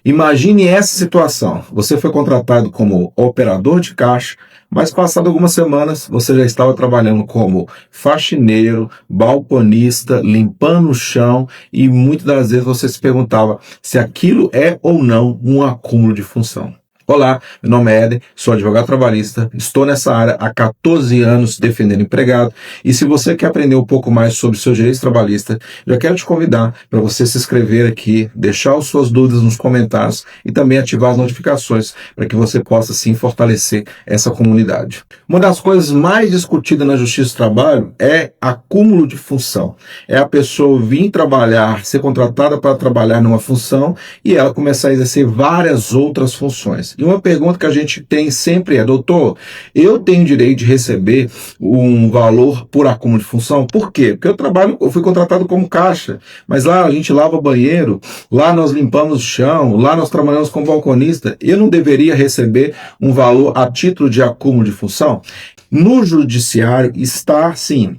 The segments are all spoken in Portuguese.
Imagine essa situação. Você foi contratado como operador de caixa, mas passado algumas semanas você já estava trabalhando como faxineiro, balconista, limpando o chão e muitas das vezes você se perguntava se aquilo é ou não um acúmulo de função. Olá, meu nome é Éder, sou advogado trabalhista, estou nessa área há 14 anos defendendo empregado e se você quer aprender um pouco mais sobre seus direitos trabalhistas, eu quero te convidar para você se inscrever aqui, deixar as suas dúvidas nos comentários e também ativar as notificações para que você possa sim fortalecer essa comunidade. Uma das coisas mais discutidas na Justiça do Trabalho é acúmulo de função. É a pessoa vir trabalhar, ser contratada para trabalhar numa função e ela começar a exercer várias outras funções. E uma pergunta que a gente tem sempre é, doutor, eu tenho direito de receber um valor por acúmulo de função? Por quê? Porque eu fui contratado como caixa, mas lá a gente lava banheiro, lá nós limpamos o chão, lá nós trabalhamos como balconista, eu não deveria receber um valor a título de acúmulo de função? No judiciário está, sim,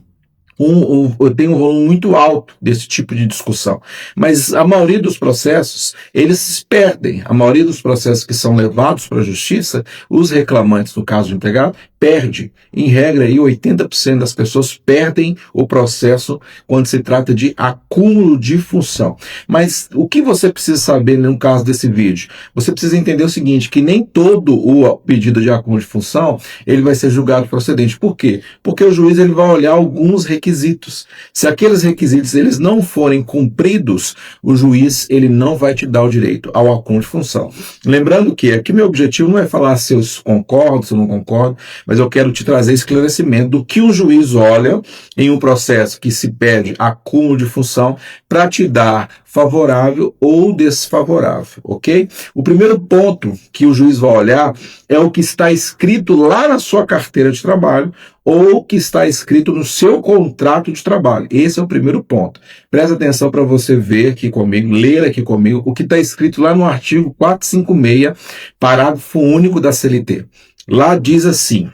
eu tenho um volume muito alto desse tipo de discussão, mas a maioria dos processos, eles se perdem. A maioria dos processos que são levados para a justiça, os reclamantes, no caso do empregado, perde. Em regra, aí, 80% das pessoas perdem o processo quando se trata de acúmulo de função. Mas o que você precisa saber no caso desse vídeo? Você precisa entender o seguinte, que nem todo o pedido de acúmulo de função, ele vai ser julgado procedente. Por quê? Porque o juiz ele vai olhar alguns requisitos. Se aqueles requisitos eles não forem cumpridos, o juiz ele não vai te dar o direito ao acúmulo de função. Lembrando que aqui meu objetivo não é falar se eu concordo, se eu não concordo, mas eu quero te trazer esclarecimento do que o juiz olha em um processo que se pede acúmulo de função para te dar favorável ou desfavorável, ok? O primeiro ponto que o juiz vai olhar é o que está escrito lá na sua carteira de trabalho ou o que está escrito no seu contrato de trabalho. Esse é o primeiro ponto. Presta atenção para você ver aqui comigo, ler aqui comigo o que está escrito lá no artigo 456, parágrafo único da CLT. Lá diz assim,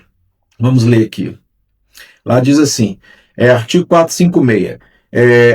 vamos ler aqui. Lá diz assim, artigo 456.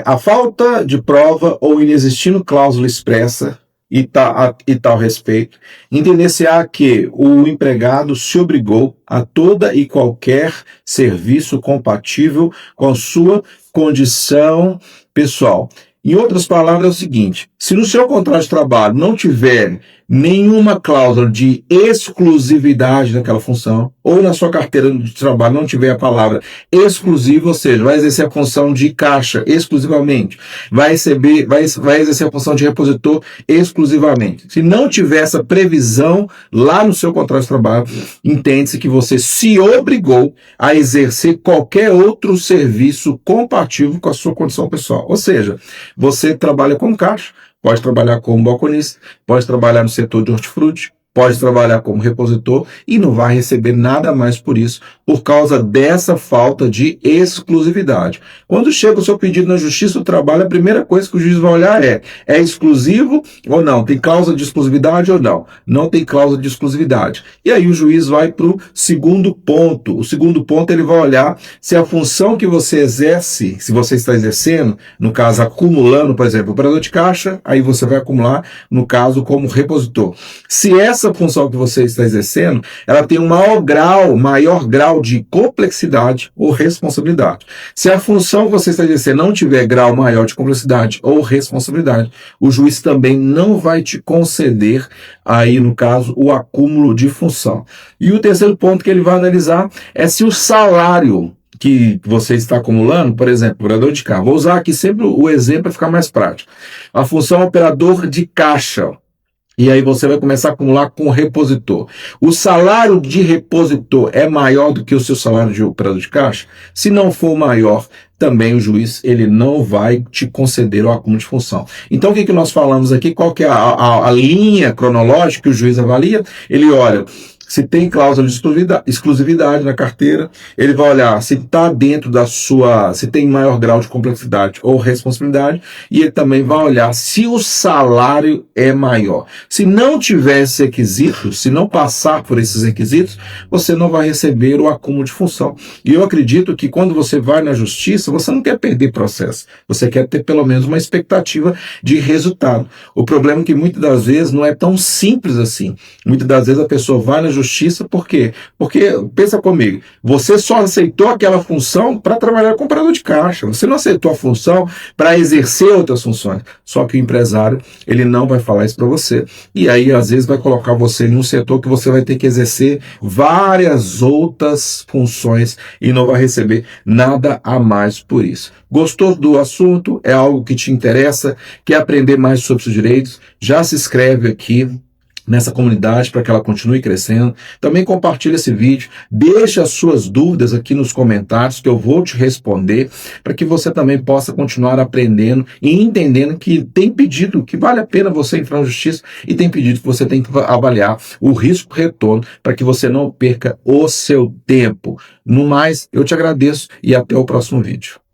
A falta de prova ou inexistindo cláusula expressa e tal respeito, entender-se-á que o empregado se obrigou a toda e qualquer serviço compatível com a sua condição pessoal. Em outras palavras, é o seguinte, se no seu contrato de trabalho não tiver nenhuma cláusula de exclusividade daquela função, ou na sua carteira de trabalho não tiver a palavra exclusivo, ou seja, vai exercer a função de caixa exclusivamente, vai exercer a função de repositor exclusivamente. Se não tiver essa previsão lá no seu contrato de trabalho, entende-se que você se obrigou a exercer qualquer outro serviço compatível com a sua condição pessoal. Ou seja, você trabalha como caixa, pode trabalhar como balconista, pode trabalhar no setor de hortifruti, pode trabalhar como repositor e não vai receber nada mais por isso, por causa dessa falta de exclusividade. Quando chega o seu pedido na Justiça do Trabalho, a primeira coisa que o juiz vai olhar é exclusivo ou não? Tem cláusula de exclusividade ou não? Não tem cláusula de exclusividade. E aí o juiz vai para o segundo ponto. O segundo ponto ele vai olhar se a função que você exerce, se você está exercendo, no caso acumulando, por exemplo, operador de caixa, aí você vai acumular, no caso, como repositor. Se essa função que você está exercendo, ela tem um maior grau de complexidade ou responsabilidade. Se a função que você está exercendo não tiver grau maior de complexidade ou responsabilidade, o juiz também não vai te conceder, aí no caso, o acúmulo de função. E o terceiro ponto que ele vai analisar é se o salário que você está acumulando, por exemplo, operador de caixa, vou usar aqui sempre o exemplo para ficar mais prático. A função operador de caixa, e aí você vai começar a acumular com o repositor. O salário de repositor é maior do que o seu salário de operador de caixa? Se não for maior, também o juiz ele não vai te conceder o acúmulo de função. Então o que nós falamos aqui? Qual que é a linha cronológica que o juiz avalia? Ele olha se tem cláusula de exclusividade na carteira, ele vai olhar se está dentro da sua, se tem maior grau de complexidade ou responsabilidade, e ele também vai olhar se o salário é maior. Se não tiver esse requisito, se não passar por esses requisitos, você não vai receber o acúmulo de função. E eu acredito que quando você vai na justiça, você não quer perder processo, você quer ter pelo menos uma expectativa de resultado. O problema é que muitas das vezes não é tão simples assim. Muitas das vezes a pessoa vai na justiça, por quê? Porque, pensa comigo, você só aceitou aquela função para trabalhar com operador de caixa, você não aceitou a função para exercer outras funções. Só que o empresário, ele não vai falar isso para você, e aí às vezes vai colocar você em um setor que você vai ter que exercer várias outras funções e não vai receber nada a mais por isso. Gostou do assunto? É algo que te interessa? Quer aprender mais sobre os direitos? Já se inscreve aqui nessa comunidade para que ela continue crescendo. Também compartilhe esse vídeo, deixe as suas dúvidas aqui nos comentários que eu vou te responder, para que você também possa continuar aprendendo e entendendo que tem pedido que vale a pena você entrar na justiça e tem pedido que você tem que avaliar o risco-retorno para que você não perca o seu tempo. No mais, eu te agradeço e até o próximo vídeo.